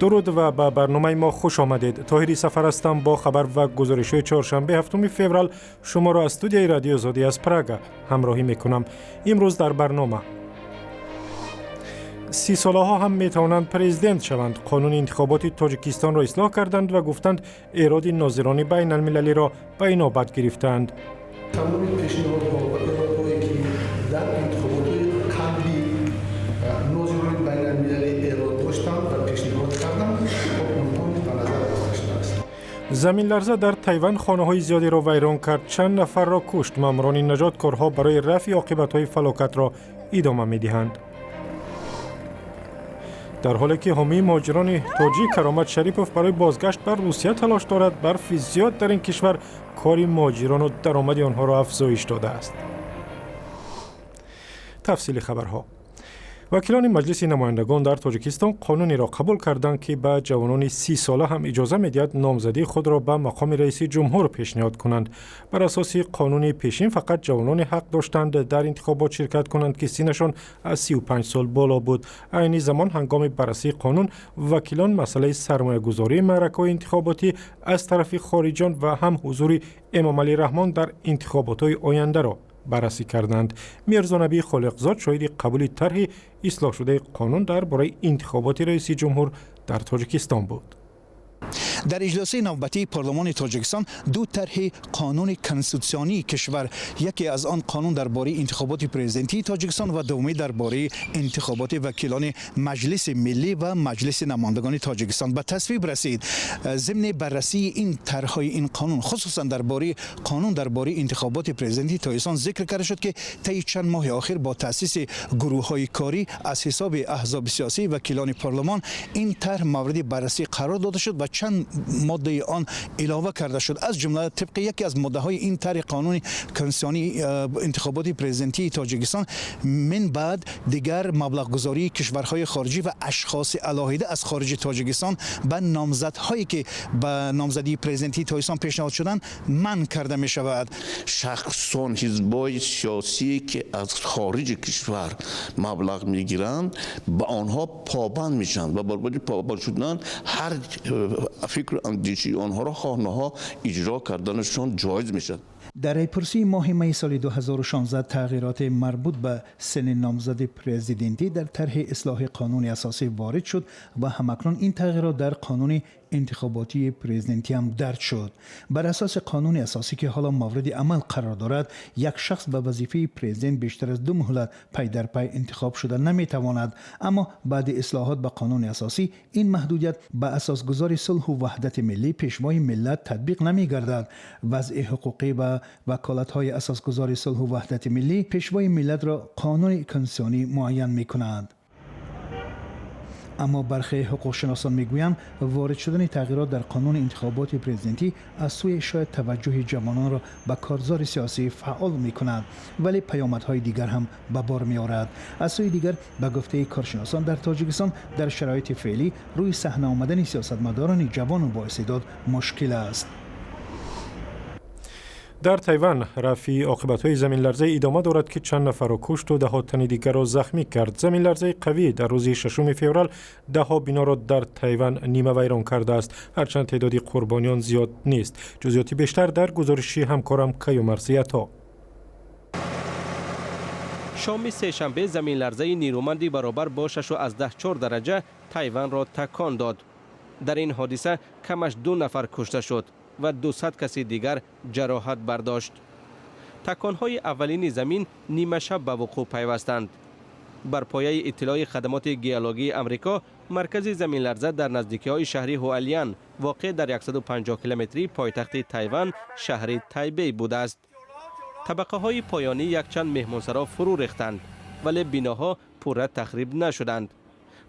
درود و به برنامه ما خوش آمدید. طاهری سفر هستم با خبر و گزارش‌های چهارشنبه هفتم فوریه شما را از استودیوی رادیو آزادی از پراگ همراهی می‌کنم. امروز در برنامه 30 ساله‌ها هم می‌توانند پرزیدنت شوند. قانون انتخاباتی تاجیکستان را اصلاح کردند و گفتند ایراد ناظران بین المللی را به نوبت گرفتند. تمام پیشنهادها و ایرادهایی که در انتخابات قبلی ناظران بین المللی ایراد داشتند و پیشنهاد کردند به نظر گذاشته است. زمین لرزه در تایوان خانه‌های زیادی را ویران کرد. چند نفر را کشت. ماموران نجاتکارها برای رفع عاقبت‌های فلاکت را ادامه می‌دهند. در حالی که حامی مهاجران تاجیک کرامت شریپوف برای بازگشت بر روسیه تلاش دارد، برف زیاد در این کشور کار مهاجران و درآمد آنها را افزایش داده است. تفصیل خبرها. وکیلان مجلس نمایندگان در تاجیکستان قانونی را قبول کردند که به جوانان 30 ساله هم اجازه می‌دهد نامزدی خود را به مقام رئیس جمهور پیشنهاد کنند. بر اساس قانون پیشین فقط جوانان حق داشتند در انتخابات شرکت کنند که سنشان از 35 سال بالا بود. عین زمان هنگام بررسی قانون وکیلان مسئله سرمایه‌گذاری معرکه‌های انتخاباتی از طرف خارجیان و هم حضور امام علی رحمان در انتخابات‌های آینده را بررسی کردند. میرزا نبی خالقزاد شاهد قبول طرح اصلاح شده قانون درباره انتخابات رئیس جمهور در تاجیکستان بود. در اجلاس نوبتی پارلمان تاجیکستان دو طرح قانون کنستیتوسیونی کشور، یکی از آن قانون درباره انتخابات پرزیدنتی تاجیکستان و دومی درباره انتخابات وکیلان مجلس ملی و مجلس نمایندگان تاجیکستان به تصویب رسید. ضمن بررسی این طرح‌های این قانون، خصوصا درباره قانون درباره انتخابات پرزیدنتی تاجیکستان ذکر کرده شد که طی چند ماه اخیر با تأسیس گروه‌های کاری از حساب احزاب سیاسی وکیلان پارلمان این طرح مورد بررسی قرار داده شد و چند ماده آن علاوه کرده شد. از جمله طبق یکی از ماده های این طرح قانون کنستیتوسیونی انتخابات پرزیدنتی تاجیکستان من بعد دیگر مبلغ گذاری کشورهای خارجی و اشخاص علاهیده از خارج تاجیکستان به نامزدهایی که به نامزدی پرزیدنتی تاجیکستان پیشنهاد شدند منع کرده می شود. شخصان حزبای سیاسی که از خارج کشور مبلغ میگیرند به آنها پابند میشن و برای پابند شدن هر فکر اندیشی آنها را خواهنها اجرا کردنشان جایز میشه. در رایپرسی ماه می سال 2016 تغییرات مربوط به سن نامزد پرزیدنتی در طرح اصلاح قانون اساسی وارد شد و همکنون این تغییرات در قانون انتخاباتی پرزیدنتی هم درج شد. بر اساس قانون اساسی که حالا مورد عمل قرار دارد، یک شخص به وظیفه پرزیدنت بیشتر از 2 مهلت پی در پی انتخاب شده نمیتواند، اما بعد اصلاحات به قانون اساسی این محدودیت به اساسگذار صلح و وحدت ملی پیشوای ملت تطبیق نمیگردد. وضع حقوقی و وکالت‌های اساسگذار صلح و وحدت ملی پیشوای ملت را قانون کنستیتوسیونی معین می‌کند. اما برخی حقوق شناسان میگویند وارد شدن تغییرات در قانون انتخابات پرزیدنتی از سوی شاید توجه جوانان را به کارزار سیاسی فعال می‌کند، ولی پیامدهای دیگر هم به بار می‌آورد. از سوی دیگر به گفته کارشناسان در تاجیکستان در شرایط فعلی روی صحنه آمدن سیاستمداران جوان و بااستعداد مشکل است. در تایوان رفع عاقبت‌های زمین لرزه ادامه دارد که چند نفر را کشت و ده‌ها تن دیگر را زخمی کرد. زمین لرزه قوی در روز 6 فوریه ده‌ها بنا را در تایوان نیمه ویران کرده است، هرچند تعداد قربانیان زیاد نیست. جزئیات بیشتر در گزارش همکارم کیومرثی عطا. شام سه‌شنبه زمین لرزه نیرومندی برابر با 6.4 درجه تایوان را تکان داد. در این حادثه کمش 2 نفر کشته شد و 200 کسی دیگر جراحت برداشت. تکان‌های اولین زمین نیمه شب به وقوع پیوستند. بر پایه اطلاع خدمات گیولوژی آمریکا، مرکز زمین لرزه در نزدیکی‌های شهر هوالیان واقع در 150 کیلومتری پایتخت تایوان شهر تایبی بوده است. طبقه‌های پایانی یک چند مهمانسرا فرو ریختند، ولی بناها پوره تخریب نشدند.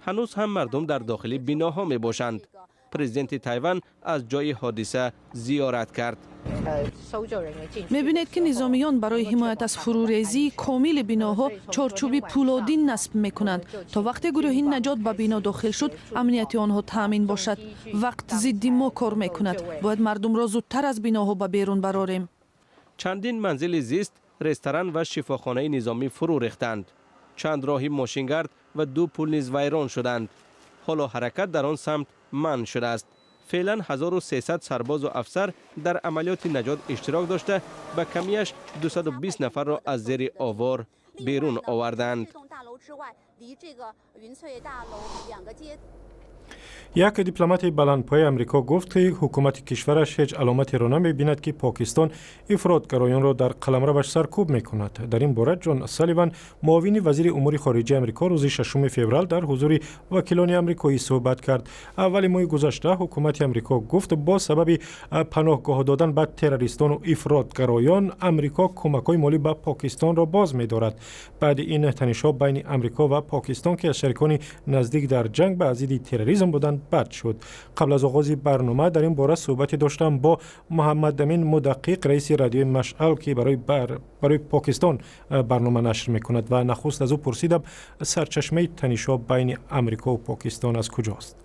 هنوز هم مردم در داخل بناها می‌باشند. پرزیدنت تایوان از جای حادثه زیارت کرد. می‌بینید که نظامیان برای حمایت از فروریزی کامل بناها چارچوبی پولادی نصب می‌کنند تا وقتی گروه نجات به بنا داخل شد امنیت آنها تامین باشد. وقت ضد ما کار می‌کند. باید مردم را زودتر از بناها به بیرون براریم. چندین منزل زیست، رستوران و شفاخانه نظامی فرو ریختند. چند راه ماشینگرد و 2 پل نیز ویران شدند. حالا حرکت در آن سمت منع شده است. فعلا 1300 سرباز و افسر در عملیات نجات اشتراک داشته به کمیش 220 نفر را از زیر آوار بیرون آوردند. یک دیپلمات بلندپایه امریکا گفت که حکومت کشورش هیچ علامتی را نمی‌بیند که پاکستان افراطگرایان را در قلمروش سرکوب می‌کند. در این باره جان سالیوان معاون وزیر امور خارجه امریکا روز 6 فوریه در حضور وکیلان آمریکایی صحبت کرد. اول ماه گذشته حکومت امریکا گفت با سبب پناهگاه دادن به تروریستان و افراطگرایان امریکا کمک‌های مالی به پاکستان را باز می‌دارد. بعد این تنش‌ها بین امریکا و پاکستان که از شریکان نزدیک در جنگ به ضد تروریسم بودند بد شد. قبل از آغاز برنامه در این باره صحبتی داشتم با محمد امین مدقق رئیس رادیو مشعل که برای پاکستان برنامه نشر میکند و نخست از او پرسیدم سرچشمه تنش‌ها بین امریکا و پاکستان از کجاست.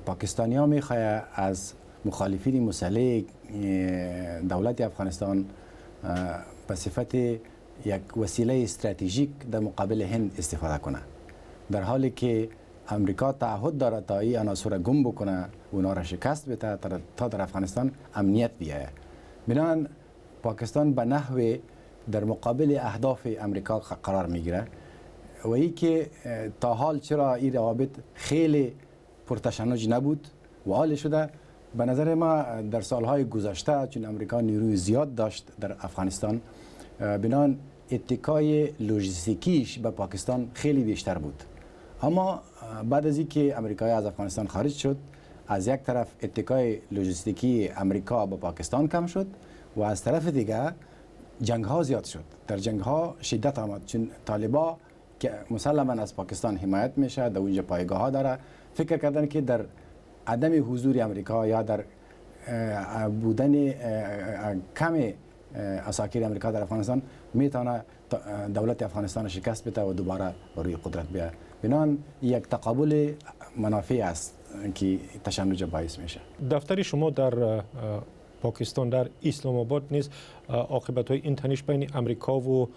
پاکستانی‌ها می‌خواهند از مخالفین مسلح دولت افغانستان به صفت یک وسیله استراتژیک در مقابل هند استفاده کنند، در حالی که امریکا تعهد دارد تا این عناصر را گم بکنه و اونا را شکست بده تا در افغانستان امنیت بیاید. بنابراین پاکستان به نحو در مقابل اهداف امریکا قرار میگیره و ای که تا حال چرا این روابط خیلی پرتشنج نبود و حال شده به نظر ما در سالهای گذشته چون امریکا نیروی زیاد داشت در افغانستان بنابراین اتکای لوجستیکیش به پاکستان خیلی بیشتر بود. اما بعد از اینکه امریکایی از افغانستان خارج شد از یک طرف اتکای لوجستیکی امریکا با پاکستان کم شد و از طرف دیگه جنگ ها زیاد شد. در جنگ ها شدت آمد چون طالبا که مسلما از پاکستان حمایت میشه در اونجا پایگاه ها داره فکر کردن که در عدم حضور امریکا یا در بودن کم اساکیر امریکا در افغانستان میتونه دولت افغانستان را شکست بده و دوباره روی قدرت بیاد. بنابراین یک تقابل منافع است که تشنج باعث میشه. دفتر شما در پاکستان در اسلام آباد نیز عاقبت‌های این تنش بین امریکا و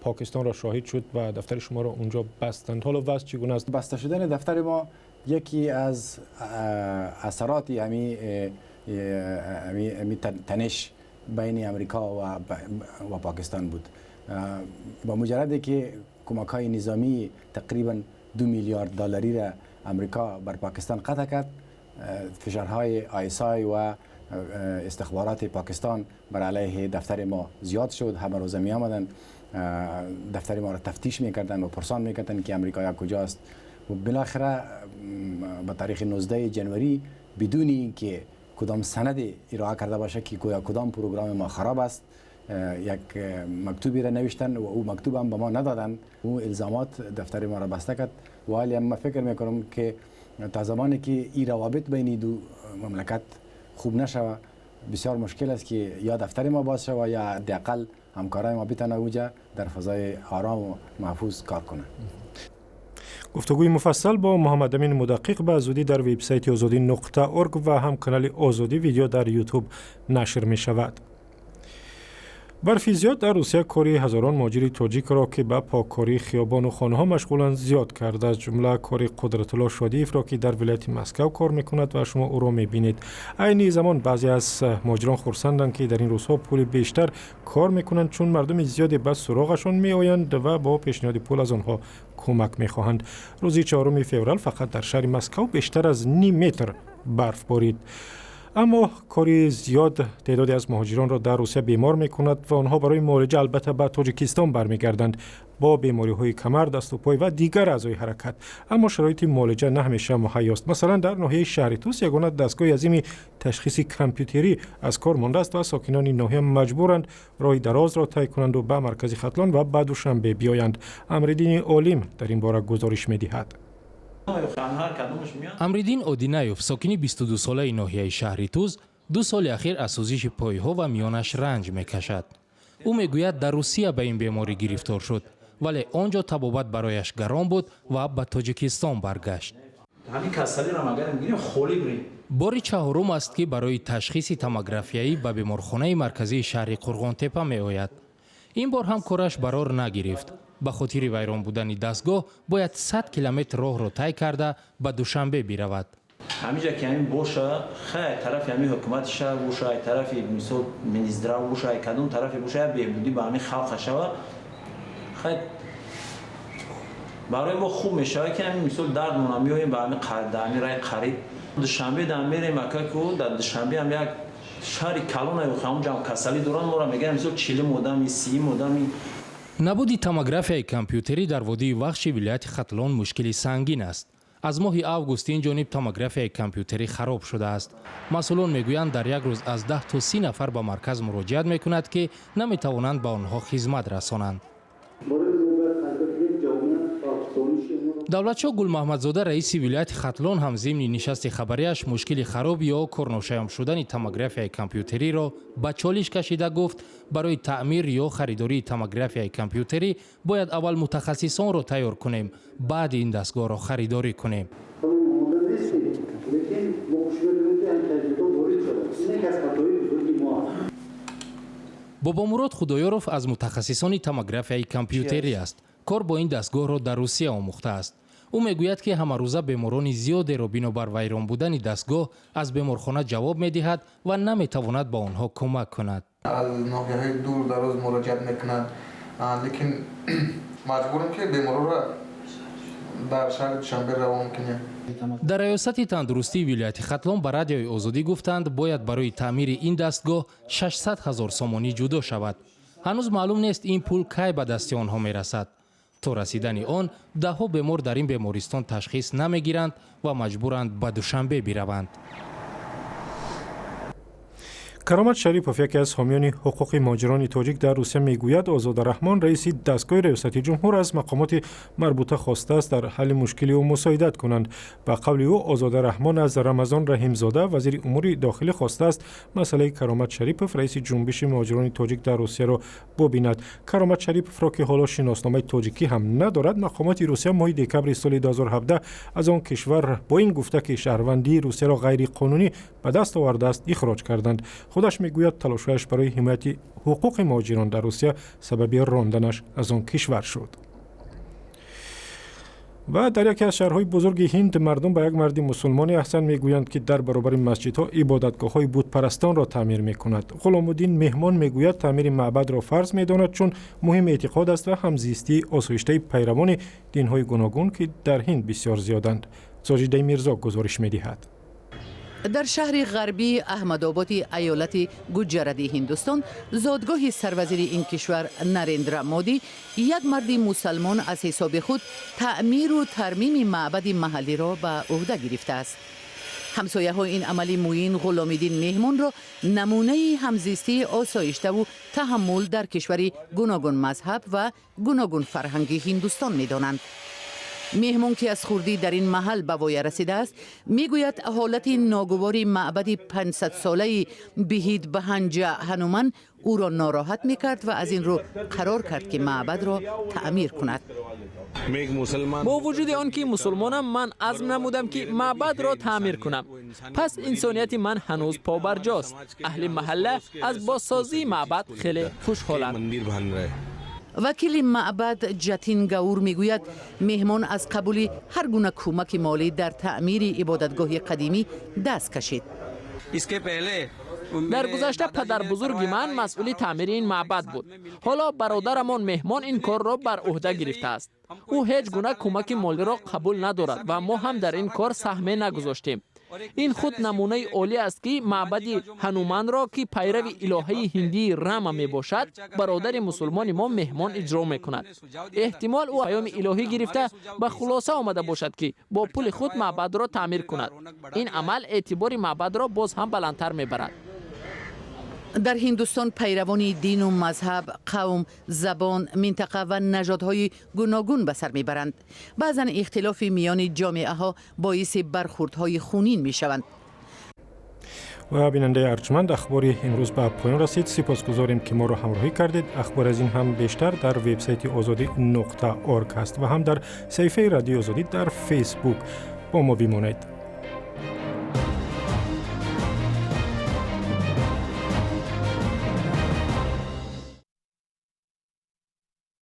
پاکستان را شاهد شد و دفتر شما را اونجا بستند. حالا وضع چگونه است؟ بسته شدن دفتر ما یکی از اثرات همین تنش بین امریکا و پاکستان بود. با مجرد که کمک‌های نظامی تقریبا 2 میلیارد دلاری را امریکا بر پاکستان قطع کرد، فشارهای آیسای و استخبارات پاکستان بر علیه دفتر ما زیاد شد. همه روزه می آمدن دفتر ما را تفتیش میکردن و پرسان میکردن که امریکا کجاست و بالاخره به تاریخ 19 جنوری بدون اینکه کدام سند ارائه کرده باشه که کدام پروگرام ما خراب است یک مکتوبی را نوشتن و او مکتوب هم به ما ندادن. او الزامات دفتر ما را بسته کرد و حالی من فکر میکنم که تا زمانی که این روابط بین دو مملکت خوب نشوه بسیار مشکل است که یا دفتر ما باز شوه یا حداقل همکارای ما بتونه اوجا در فضای آرام و محفوظ کار کنه. گفتگوی مفصل با محمد امین مدقق به زودی در وبسایت azadi.org و هم کانال آزادی ویدیو در یوتیوب نشر می شود. برفی زیاد در روسیه کاری هزاران مهاجر تاجیک را که به پاککاری خیابان و خانه ها مشغولند زیاد کرده. از جمله کاری قدرت الله شادیف را که در ولایت مسکو کار میکند و شما او را میبینید. عین زمان بعضی از مهاجران خرسندند که در این روزها پول بیشتر کار میکنند چون مردم زیادی به سراغشان میآیند و با پیشنهاد پول از آنها کمک میخواهند. روز 4 فوریه فقط در شهر مسکو بیشتر از نیم متر برف بارید. اما کاری زیاد تعدادی از مهاجران را در روسیه بیمار میکند و آنها برای معالجه البته به تاجیکستان برمیگردند با بیماری های کمر، دست و پای و دیگر اعضای حرکت. اما شرایط معالجه نه همیشه مهیا است. مثلا در ناحیه شهر توس یگانه دستگاه عظیم تشخیص کامپیوتری از کار مانده است و ساکنان این ناحیه مجبورند راه دراز را طی کنند و به مرکز ختلان و بعد دوشنبه بیایند. امردین عالم در این باره گزارش می‌دهد. امردین اودینایوف ساکنی 22 ساله ناحیه شهر توز 2 سال اخیر از سوزش پایها و میانش رنج میکشد. او میگوید در روسیه به این بیماری گرفتار شد ولی آنجا طبابت برایش گران بود و به تاجیکستان برگشت. بار چهارم است که برای تشخیص توموگرافیایی به بیمارخانه مرکزی شهر قرغان تپه می آید. این بار هم کارش برار نگرفت. به خاطر ویران بودن دستگاه باید 100 کیلومتر راه را طی کرده به دوشنبه برود. همینجا که همین باشه خیلی طرف همین حکومتش باشه طرف مثلا مینیسترا باشه کدوم طرف باشه بهبودی به همین خلق شوه خیلی برای ما خوب میشه که همین مثلا دردمون میایم به همین قراردانی رای قریب دوشنبه در میریم مکه کو در دوشنبه هم یک شهر کلون و خام جام کسلی دوران ما را میگن مثلا 40 مودمی 30 مودمی. نبودی توموگرافیای کامپیوتری در وادی وخش ولایت ختلان مشکلی سنگین است. از ماه اوگوست این جانب توموگرافیای کامپیوتری خراب شده است. مسئولان میگویند در یک روز از 10 تا 30 نفر به مرکز مراجعت میکند که نمیتوانند به آنها خدمت رسانند. دولتشاه گل محمدزاده رئیس ولایت ختلان هم ضمن نشست خبریش مشکل خراب یا کرنوشیام شدن توموگرافیای کامپیوتری را به چالش کشیده گفت برای تعمیر یا خریداری توموگرافیای کامپیوتری باید اول متخصصان را تیار کنیم بعد این دستگاه را خریداری کنیم. بابا مراد خدایاروف از متخصصان توموگرافیای کامپیوتری است. کار با این دستگاه را در روسیه آموخته است. او میگوید که همه روزه بیماران زیادی را بنابر ویران بودن دستگاه از بیمارخانه جواب میدهد و نمیتواند به آنها کمک کند. از ناحیه‌های دور دراز مراجعت میکنند لیکن مجبورم که بیماران را در شهر دوشنبه روان کنیم. در ریاست تندرستی ولایت ختلان به رادیوی آزادی گفتند باید برای تعمیر این دستگاه 600,000 سومانی جدا شود. هنوز معلوم نیست این پول کی به دست آنها میرسد. تا رسیدن آن دهها بیمار در این بیمارستان تشخیص نمیگیرند و مجبورند به دوشنبه بروند. کرامت شریپوف یکی از حامیان حقوق مهاجران تاجیک در روسیه میگوید آزاد رحمان رئیس دستگاه ریاست جمهور از مقامات مربوطه خواسته است در حل مشکل او مساعدت کنند. به قول او آزاد رحمان از رمضان رحیمزاده وزیر امور داخلی خواسته است مسئله کرامت شریپوف رئیس جنبش مهاجران تاجیک در روسیه را ببیند. کرامت شریپوف را که حالا شناسنامه تاجیکی هم ندارد مقامات روسیه ماه دکبر سال 2017 از آن کشور با این گفته که شهروندی روسیه را غیر قانونی به دست آورده است اخراج کردند. خودش میگوید تلاشش برای حمایت حقوق مهاجران در روسیه سبب راندنش از آن کشور شد. و در یکی از شهرهای بزرگ هند مردم به یک مرد مسلمان احسن میگویند که در برابر مسجدها عبادتگاه‌های بت پرستان را تعمیر میکند. غلام الدین مهمان میگوید تعمیر معبد را فرض میداند چون مهم اعتقاد است و همزیستی آسایشته پیروان دین‌های گوناگون که در هند بسیار زیادند. ساجده میرزا گزارش میدهد. در شهر غربی احمدآباد ایالت گوجرات هندوستان زادگاه سروزیر این کشور نریندرا مودی یک مرد مسلمان از حساب خود تعمیر و ترمیم معبد محلی را به عهده گرفته است. همسایه های این عملی موین غلام الدین مهمان را نمونه همزیستی آسایشته و تحمل در کشوری گوناگون مذهب و گوناگون فرهنگی هندوستان می دانند. مهمان که از خردی در این محل به وای رسیده است میگوید حالت ناگوار معبد 500 ساله بهید بهنج هنومن او را ناراحت میکرد و از این رو قرار کرد که معبد را تعمیر کند. با وجود آنکه مسلمانم من عزم نمودم که معبد را تعمیر کنم. پس انسانیت من هنوز پابرجاست. اهل محله از بازسازی معبد خیلی خوشحالند. وکیل معبد جتین گاور میگوید مهمان از قبول هر گونه کمک مالی در تعمیر عبادتگاه قدیمی دست کشید. در گذشته پدر بزرگ من مسئول تعمیر این معبد بود. حالا برادرمان مهمان این کار را بر عهده گرفته است. او هیچ گونه کمک مالی را قبول ندارد و ما هم در این کار سهمی نگذاشتیم. این خود نمونه عالی است که معبد هنومن را که پیرو الهه هندی رام می باشد برادر مسلمان ما مهمان اجرا می کند. احتمال او پیام الهی گرفته به خلاصه آمده باشد که با پول خود معبد را تعمیر کند. این عمل اعتبار معبد را باز هم بلندتر می برد. در هندوستان پیروان دین و مذهب، قوم، زبان، منطقه و نژادهای گوناگون به سر میبرند. بعضا اختلاف میان جامعه ها باعث برخوردهای خونین میشوند. و بیننده ارجمند اخبار امروز به پایان رسید. سپاسگزاریم که ما را همراهی کردید. اخبار از این هم بیشتر در وبسایت azadi.org است و هم در صفحه رادیو آزادی در فیسبوک با ما بمانید.